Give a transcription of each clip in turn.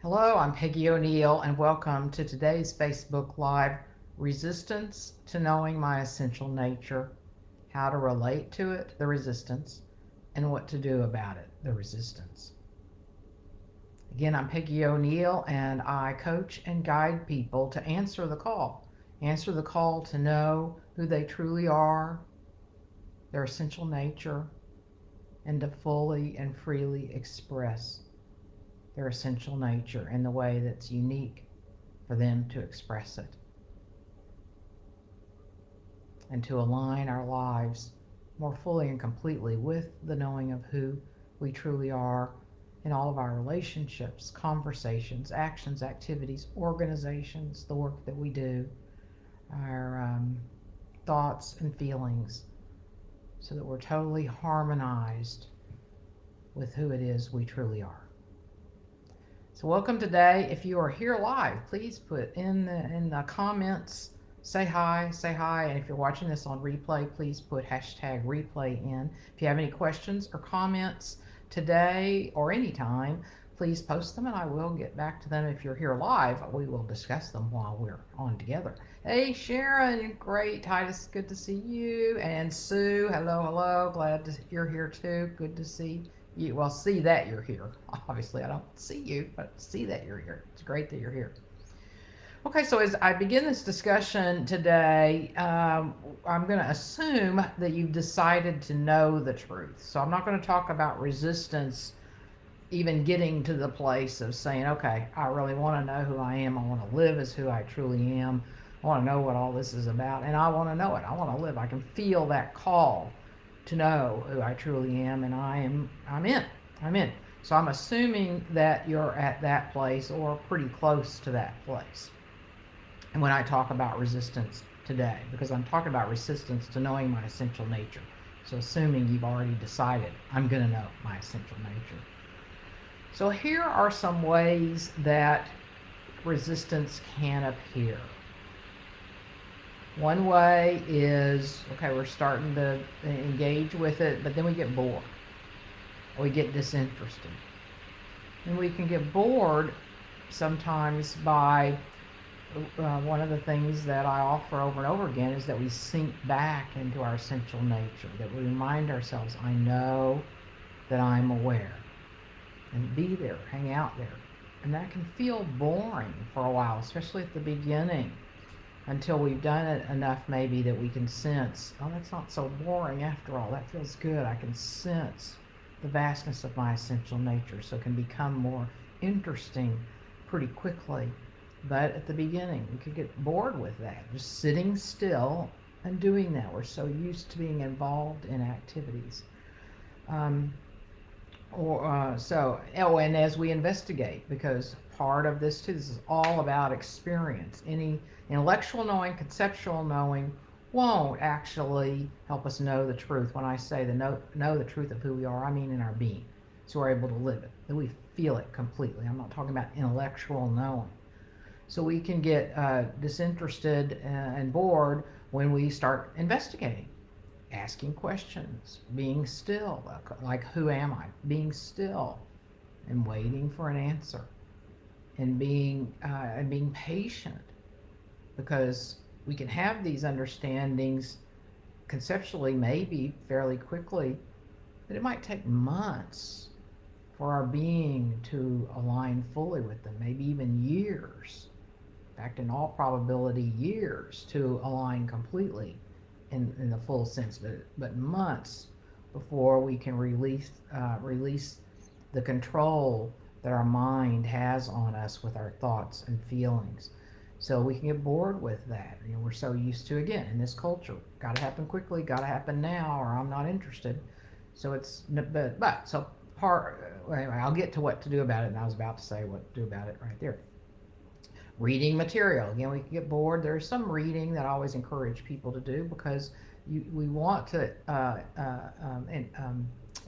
Hello, I'm Peggy O'Neill, and welcome to today's Facebook Live Resistance to Knowing My Essential Nature, How to Relate to It, the resistance, and what to do about it, the resistance. Again, I'm Peggy O'Neill, and I coach and guide people to answer the call to know who they truly are, their essential nature, and to fully and freely express their essential nature in the way that's unique for them to express it, and to align our lives more fully and completely with the knowing of who we truly are in all of our relationships, conversations, actions, activities, organizations, the work that we do, our thoughts and feelings, so that we're totally harmonized with who it is we truly are. So welcome today. If you are here live, please put in the comments, say hi, and if you're watching this on replay, please put hashtag replay in. If you have any questions or comments today or anytime, please post them and I will get back to them. If you're here live, we will discuss them while we're on together. Hey Sharon, great. Titus, good to see you. And Sue, hello. Glad you're here too. Good to see you. Well, see that you're here. Obviously, I don't see you, but see that you're here. It's great that you're here. Okay, so as I begin this discussion today, I'm going to assume that you've decided to know the truth. So I'm not going to talk about resistance, even getting to the place of saying, okay, I really want to know who I am. I want to live as who I truly am. I want to know what all this is about, and I want to know it. I want to live. I can feel that call to know who I truly am, and I'm in. I'm in. So I'm assuming that you're at that place or pretty close to that place. And when I talk about resistance today, because I'm talking about resistance to knowing my essential nature. So assuming you've already decided I'm going to know my essential nature. So here are some ways that resistance can appear. One way is, okay, we're starting to engage with it, but then we get bored. Or we get disinterested. And we can get bored sometimes by one of the things that I offer over and over again is that we sink back into our essential nature, that we remind ourselves, I know that I'm aware, and be there, hang out there. And that can feel boring for a while, especially at the beginning, until we've done it enough maybe that we can sense, oh, that's not so boring after all. That feels good. I can sense the vastness of my essential nature, so it can become more interesting pretty quickly. But at the beginning, we could get bored with that, just sitting still and doing that. We're so used to being involved in activities. Um, and as we investigate, because part of this too, this is all about experience. Any intellectual knowing, conceptual knowing won't actually help us know the truth. When I say know the truth of who we are, I mean in our being. So we're able to live it, that we feel it completely. I'm not talking about intellectual knowing. So we can get disinterested and bored when we start investigating, asking questions, being still, like who am I? Being still and waiting for an answer, and being patient, because we can have these understandings conceptually maybe fairly quickly, but it might take months for our being to align fully with them, maybe even years. In fact, in all probability, years to align completely in the full sense, but months before we can release the control that our mind has on us with our thoughts and feelings. So we can get bored with that. We're so used to, again, in this culture, got to happen quickly, got to happen now, or I'm not interested. So it's but so part anyway. I'll get to what to do about it, and I was about to say what to do about it right there. Reading material. Again, we can get bored. There's some reading that I always encourage people to do, because we want to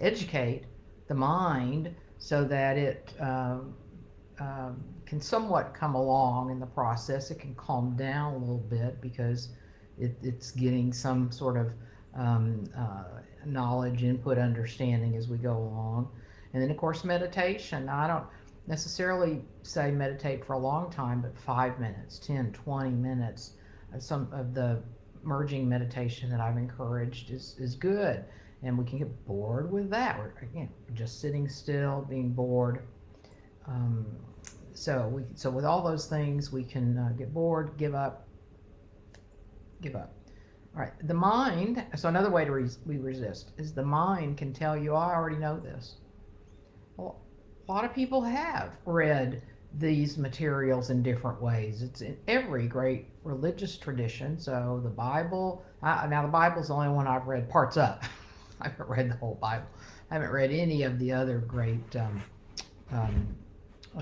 educate the mind so that it can somewhat come along in the process. It can calm down a little bit because it's getting some sort of knowledge, input, understanding as we go along. And then, of course, meditation. I don't necessarily say meditate for a long time, but 5 minutes, 10, 20 minutes of some of the merging meditation that I've encouraged is good. And we can get bored with that. We're, again, just sitting still, being bored. Um, so with all those things, we can get bored, give up, give up. All right, the mind. So another way to we resist is the mind can tell you, oh, I already know this. Well, a lot of people have read these materials in different ways. It's in every great religious tradition. So the Bible. Now the Bible's the only one I've read parts of. I haven't read the whole Bible. I haven't read any of the other great um,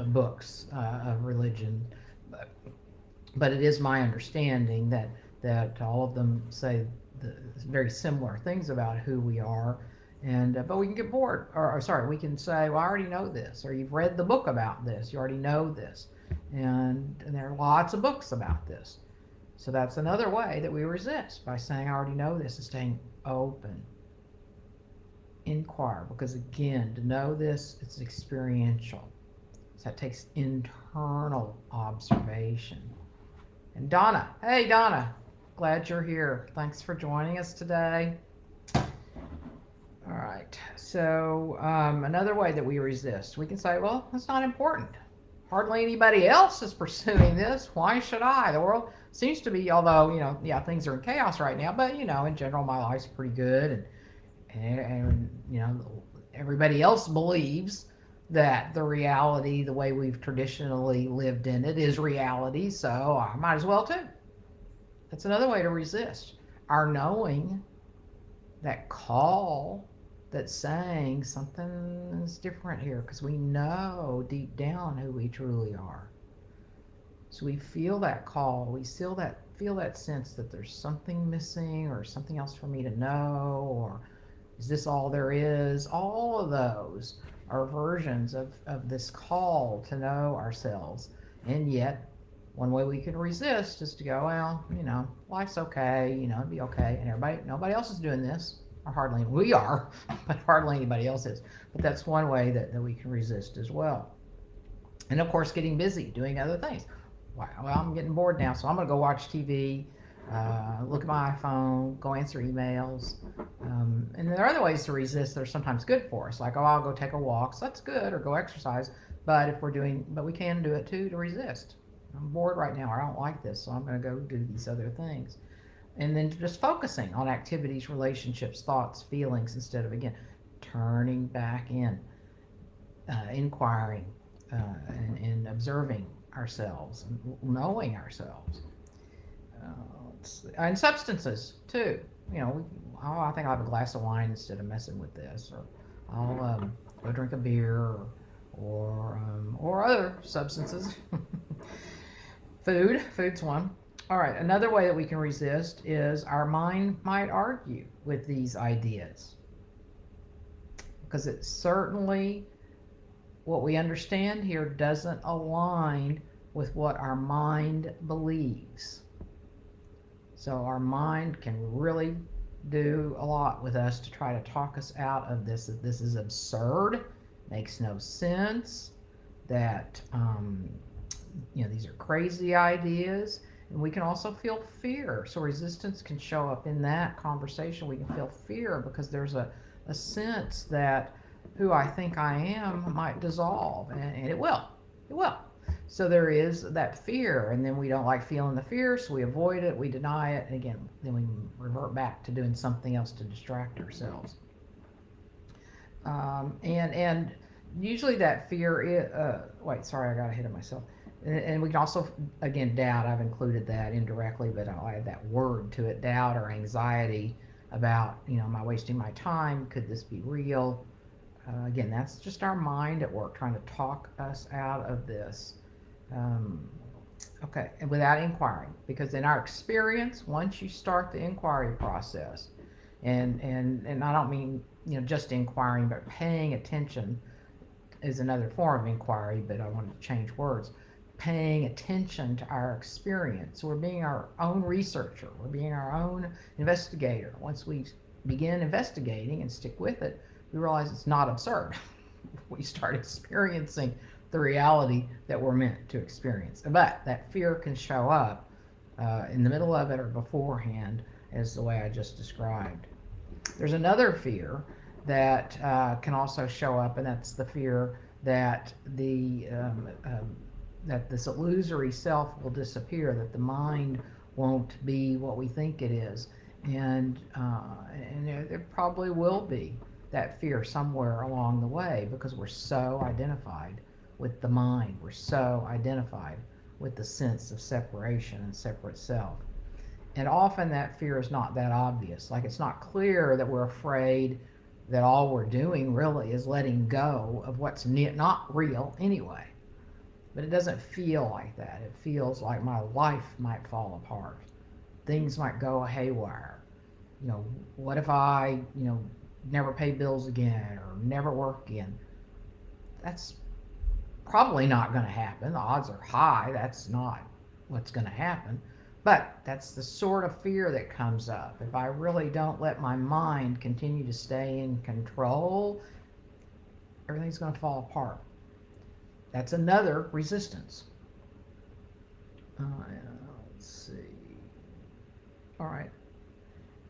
books of religion, but it is my understanding that all of them say very similar things about who we are, and but we can get bored, or sorry, we can say, well, I already know this, or you've read the book about this, you already know this, and there are lots of books about this. So that's another way that we resist, by saying I already know this, and staying open. Inquire, because again, to know this, it's experiential. So that takes internal observation. And Donna, hey Donna, glad you're here. Thanks for joining us today. All right, so another way that we resist, we can say, well, it's not important. Hardly anybody else is pursuing this. Why should I? The world seems to be, although, yeah, things are in chaos right now, but, in general, my life's pretty good. And everybody else believes that the reality, the way we've traditionally lived in it, is reality, so I might as well too. That's another way to resist. Our knowing, that call that's saying something is different here, because we know deep down who we truly are. So we feel that call, we feel that sense that there's something missing, or something else for me to know, or is this all there is? All of those are versions of this call to know ourselves. And yet, one way we can resist is to go, well, life's okay, it'd be okay. And nobody else is doing this, or hardly, we are, but hardly anybody else is. But that's one way that we can resist as well. And of course, getting busy, doing other things. Wow, well, I'm getting bored now, so I'm going to go watch TV, look at my iPhone, go answer emails. And there are other ways to resist that are sometimes good for us, like, oh, I'll go take a walk, so that's good, or go exercise. But we can do it too to resist. I'm bored right now, or I don't like this, so I'm going to go do these other things. And then just focusing on activities, relationships, thoughts, feelings, instead of, again, turning back in, inquiring, and observing ourselves, knowing ourselves. And substances too. I think I'll have a glass of wine instead of messing with this, or I'll go drink a beer, or other substances. Food's one. All right, another way that we can resist is our mind might argue with these ideas, because it's certainly what we understand here doesn't align with what our mind believes. So our mind can really do a lot with us to try to talk us out of this, that this is absurd, makes no sense, that these are crazy ideas. And we can also feel fear. So resistance can show up in that conversation. We can feel fear because there's a sense that who I think I am might dissolve, and it will. It will. So there is that fear, and then we don't like feeling the fear, so we avoid it, we deny it, and again, then we revert back to doing something else to distract ourselves. And usually that fear is, wait, sorry, I got ahead of myself. And we can also, again, doubt. I've included that indirectly, but I'll add that word to it, doubt or anxiety about, am I wasting my time? Could this be real? Again, that's just our mind at work trying to talk us out of this. Okay, and without inquiring, because in our experience, once you start the inquiry process, and I don't mean just inquiring, but paying attention is another form of inquiry, but I wanted to change words. Paying attention to our experience. We're being our own researcher. We're being our own investigator. Once we begin investigating and stick with it, we realize it's not absurd. We start experiencing the reality that we're meant to experience. But that fear can show up in the middle of it or beforehand, as the way I just described. There's another fear that can also show up, and that's the fear that that this illusory self will disappear, that the mind won't be what we think it is, and there probably will be that fear somewhere along the way because we're so identified with the mind, we're so identified with the sense of separation and separate self. And often that fear is not that obvious. Like it's not clear that we're afraid that all we're doing really is letting go of what's not real anyway. But it doesn't feel like that. It feels like my life might fall apart. Things might go haywire. You know, what if I, never pay bills again or never work again? That's probably not going to happen. The odds are high that's not what's going to happen. But that's the sort of fear that comes up. If I really don't let my mind continue to stay in control, everything's going to fall apart. That's another resistance. Let's see. All right.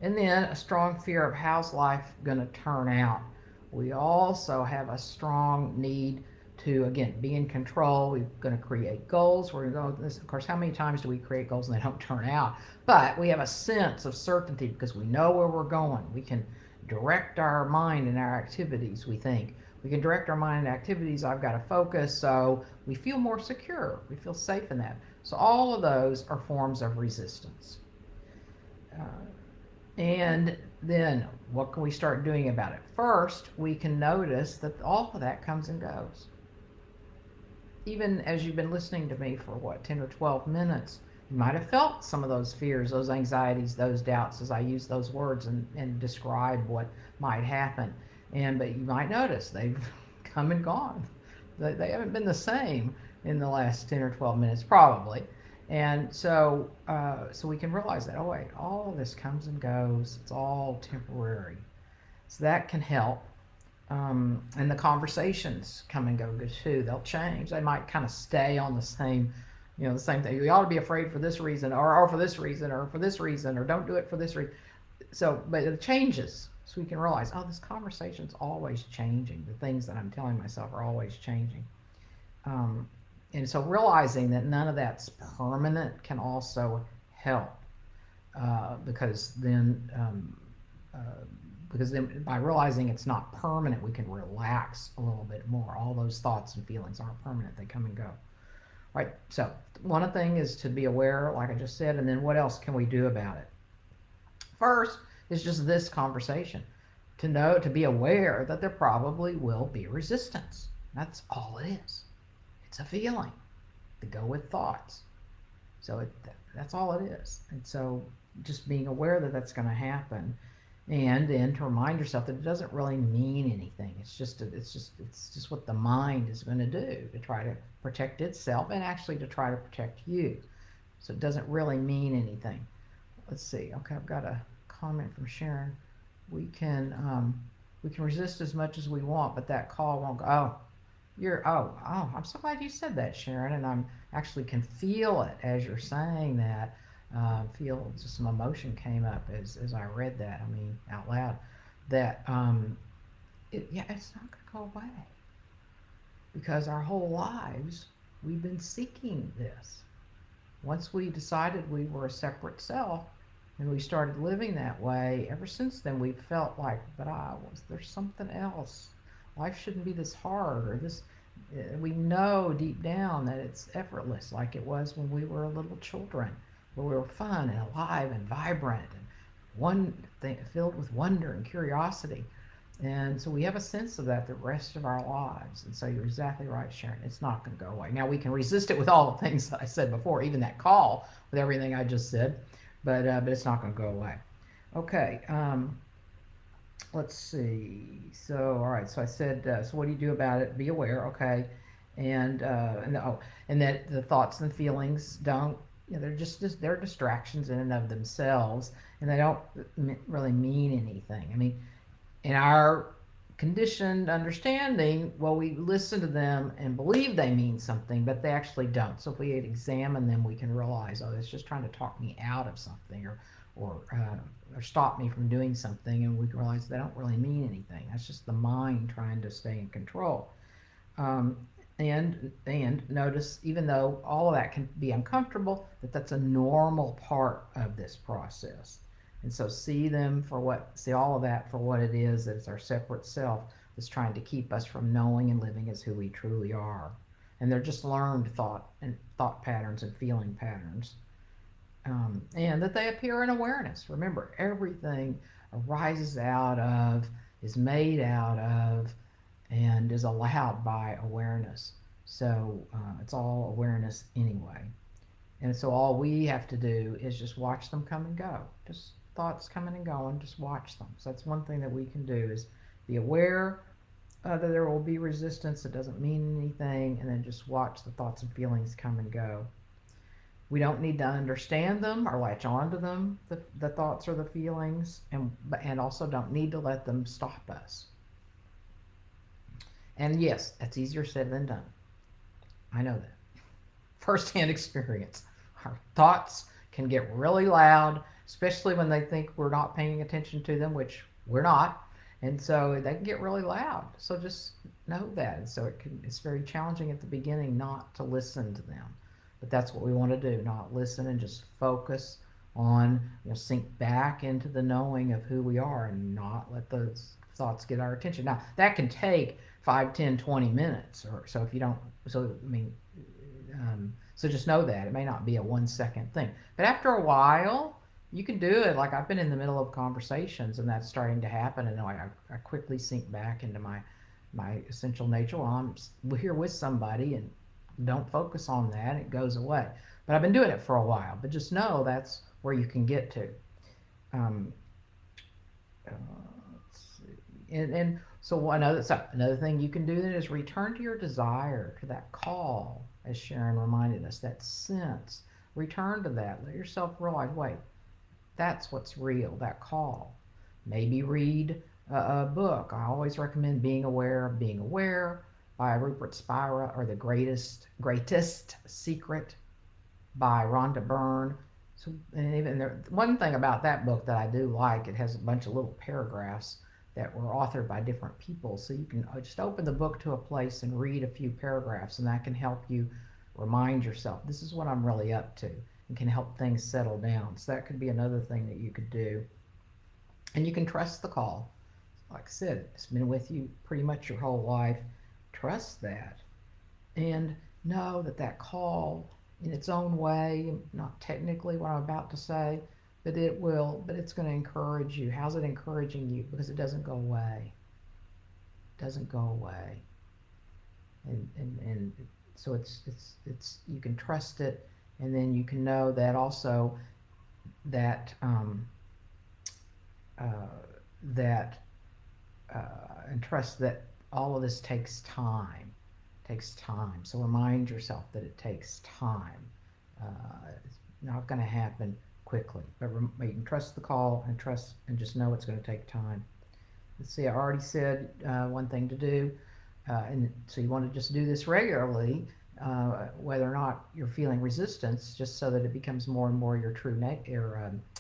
And then a strong fear of how's life going to turn out. We also have a strong need to, again, be in control. We're going to create goals. We're going to go this. Of course, how many times do we create goals and they don't turn out? But we have a sense of certainty because we know where we're going. We can direct our mind and our activities, we think. We can direct our mind and activities. I've got to focus, so we feel more secure. We feel safe in that. So all of those are forms of resistance. And then what can we start doing about it? First, we can notice that all of that comes and goes. Even as you've been listening to me for 10 or 12 minutes, you might have felt some of those fears, those anxieties, those doubts as I use those words and describe what might happen. But you might notice they've come and gone. They haven't been the same in the last 10 or 12 minutes, probably. And so we can realize that, oh wait, all of this comes and goes. It's all temporary. So that can help. And the conversations come and go too. They'll change. They might kind of stay on the same, the same thing. We ought to be afraid for this reason, or for this reason, or for this reason, or don't do it for this reason. So, but it changes. So we can realize, oh, this conversation's always changing. The things that I'm telling myself are always changing. And so realizing that none of that's permanent can also help because then by realizing it's not permanent, we can relax a little bit more. All those thoughts and feelings aren't permanent. They come and go. Right? So one thing is to be aware, like I just said, and then what else can we do about it? First is just this conversation. To be aware that there probably will be resistance. That's all it is. It's a feeling to go with thoughts. So that's all it is. And so just being aware that that's going to happen, and then to remind yourself that it doesn't really mean anything. It's just what the mind is going to do to try to protect itself and actually to try to protect you. So it doesn't really mean anything. Let's see. Okay, I've got a comment from Sharon. We can resist as much as we want, but that call won't go. I'm so glad you said that, Sharon, and I'm actually can feel it as you're saying that. Feel just some emotion came up as I read that. I mean, out loud, that it's not going to go away because our whole lives we've been seeking this. Once we decided we were a separate self and we started living that way, ever since then we've felt like, there's something else. Life shouldn't be this hard, or this. We know deep down that it's effortless, like it was when we were little children, where we were fun and alive and vibrant and filled with wonder and curiosity. And so we have a sense of that the rest of our lives. And so you're exactly right, Sharon. It's not going to go away. Now we can resist it with all the things that I said before, even that call with everything I just said, but it's not going to go away. Okay. Let's see. So, all right. So I said, so what do you do about it? Be aware, okay, and that the thoughts and feelings don't, they're distractions in and of themselves, and they don't really mean anything. I mean, in our conditioned understanding, well, we listen to them and believe they mean something, but they actually don't. So if we examine them, we can realize, oh, it's just trying to talk me out of something, or stop me from doing something, and we can realize they don't really mean anything. That's just the mind trying to stay in control. Um, and notice, even though all of that can be uncomfortable, that that's a normal part of this process. And so see all of that for what it is, that it's our separate self that's trying to keep us from knowing and living as who we truly are. And they're just learned thought patterns and feeling patterns. And that they appear in awareness. Remember, everything arises out of, is made out of, and is allowed by awareness. So it's all awareness anyway. And so all we have to do is just watch them come and go. Just thoughts coming and going, just watch them. So that's one thing that we can do, is be aware that there will be resistance that doesn't mean anything, and then just watch the thoughts and feelings come and go. We don't need to understand them or latch on to them, the thoughts or the feelings, and also don't need to let them stop us. And yes, that's easier said than done. I know that. First-hand experience. Our thoughts can get really loud, especially when they think we're not paying attention to them, which we're not. And so they can get really loud. So just know that. And so it's very challenging at the beginning not to listen to them. But that's what we want to do, not listen, and just focus on, sink back into the knowing of who we are, and not let those thoughts get our attention. Now, that can take 5, 10, 20 minutes or so. If you don't, so I mean, so just know that it may not be a 1 second thing, but after a while you can do it. Like, I've been in the middle of conversations and that's starting to happen, and I quickly sink back into my essential nature. Well, I'm here with somebody, and don't focus on that, it goes away. But I've been doing it for a while, but just know that's where you can get to. um, uh, and so another thing you can do then is return to your desire, to that call, as Sharon reminded us, that sense. Return to that. Let yourself realize, wait, that's what's real, that call. Maybe read a book. I always recommend Being Aware of Being Aware by Rupert Spira, or The Greatest Secret by Rhonda Byrne. So, and even one thing about that book that I do like, it has a bunch of little paragraphs that were authored by different people. So you can just open the book to a place and read a few paragraphs, and that can help you remind yourself, this is what I'm really up to, and can help things settle down. So that could be another thing that you could do. And you can trust the call. Like I said, it's been with you pretty much your whole life. Trust that, and know that that call, in its own way, not technically what I'm about to say, but it's going to encourage you. How's it encouraging you? Because it doesn't go away. It doesn't go away. And so it's you can trust it, and then you can know that also that uh, that and trust that all of this takes time. Takes time. So remind yourself that it takes time. It's not going to happen quickly, but you can trust the call, and just know it's going to take time. Let's see, I already said one thing to do, and so you want to just do this regularly, whether or not you're feeling resistance, just so that it becomes more and more your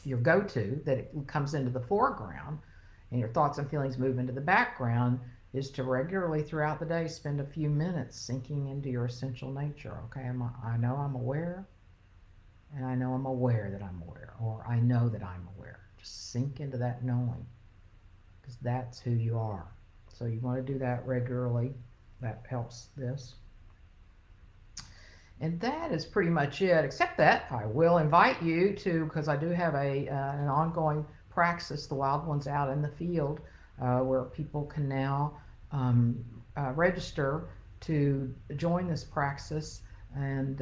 your go-to, that it comes into the foreground, and your thoughts and feelings move into the background. Is to regularly throughout the day spend a few minutes sinking into your essential nature. Okay, I know I'm aware, and I know I'm aware that I'm aware, or I know that I'm aware. Just sink into that knowing, because that's who you are. So you want to do that regularly. That helps this. And that is pretty much it, except that I will invite you to, because I do have an ongoing praxis, the Wild Ones Out in the Field, where people can now register to join this praxis, and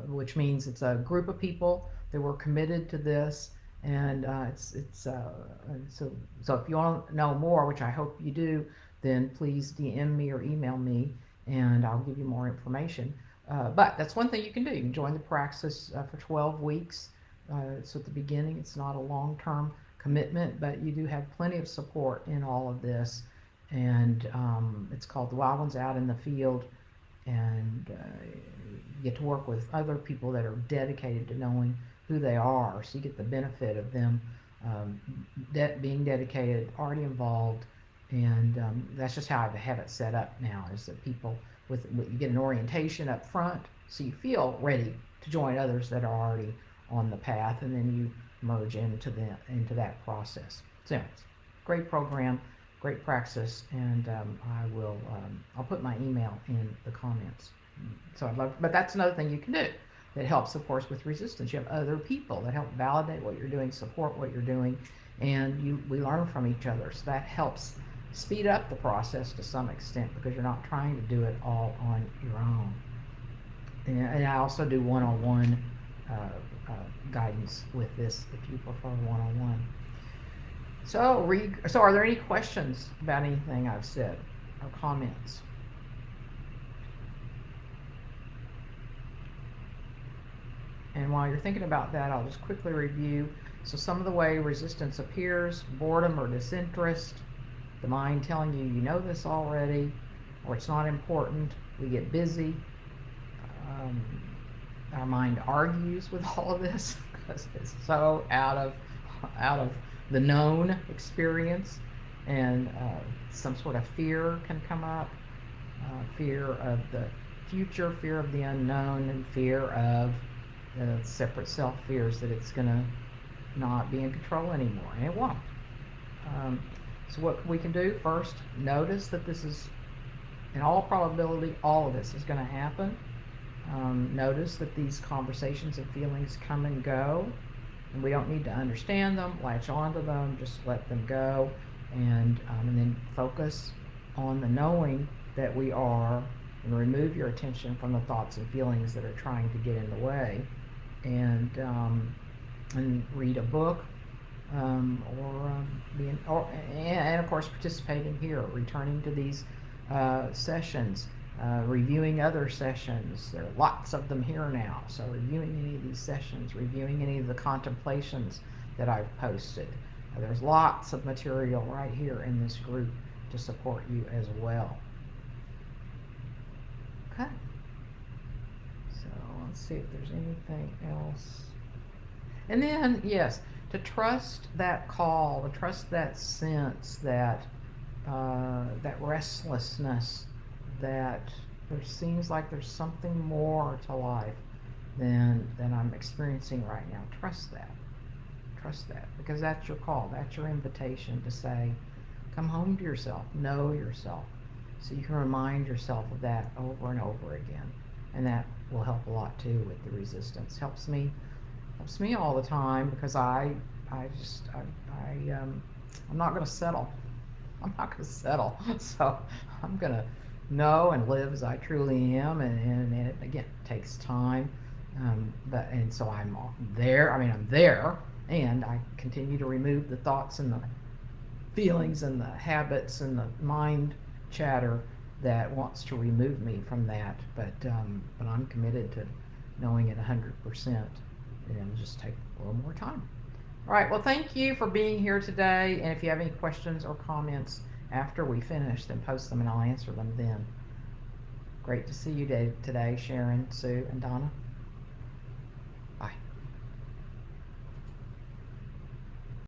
which means it's a group of people that were committed to this, and so if you want to know more, which I hope you do, then please DM me or email me, and I'll give you more information. But that's one thing you can do. You can join the praxis for 12 weeks. So at the beginning, it's not a long-term commitment, but you do have plenty of support in all of this. and it's called The Wild Ones Out in the Field, and you get to work with other people that are dedicated to knowing who they are, so you get the benefit of them um, being dedicated, already involved, and that's just how I have it set up now. Is that people you get an orientation up front, so you feel ready to join others that are already on the path, and then you merge into that process. So, anyways, great program, great praxis, and I'll put my email in the comments. So I'd love, but that's another thing you can do that helps, of course, with resistance. You have other people that help validate what you're doing, support what you're doing, and we learn from each other. So that helps speed up the process to some extent because you're not trying to do it all on your own. And I also do one-on-one guidance with this if you prefer one-on-one. So are there any questions about anything I've said or comments? And while you're thinking about that, I'll just quickly review. So some of the way resistance appears: boredom or disinterest, the mind telling you know this already, or it's not important. We get busy. Um, our mind argues with all of this because it's so out of the known experience, and some sort of fear can come up, fear of the future, fear of the unknown, and fear of separate self fears that it's going to not be in control anymore, and it won't. So what we can do first, notice that this is, in all probability, all of this is going to happen. Notice that these conversations and feelings come and go, and we don't need to understand them, latch onto them, just let them go, and then focus on the knowing that we are, and remove your attention from the thoughts and feelings that are trying to get in the way, and read a book, and of course participating here, returning to these sessions, reviewing other sessions. There are lots of them here now, so reviewing any of these sessions, reviewing any of the contemplations that I've posted. There's lots of material right here in this group to support you as well. Okay. So let's see if there's anything else. And then, yes, to trust that call, to trust that sense, that restlessness, that there seems like there's something more to life than I'm experiencing right now. Trust that. Trust that, because that's your call. That's your invitation to say, come home to yourself, know yourself, so you can remind yourself of that over and over again. And that will help a lot too with the resistance. Helps me all the time, because I'm not going to settle. I'm not going to settle. So I'm going to know and live as I truly am, and it again takes time. So I'm there. I'm there, and I continue to remove the thoughts and the feelings and the habits and the mind chatter that wants to remove me from that. But I'm committed to knowing it 100%, and it'll just take a little more time. All right. Well, thank you for being here today. And if you have any questions or comments after we finish, then post them and I'll answer them then. Great to see you today, Sharon, Sue, and Donna.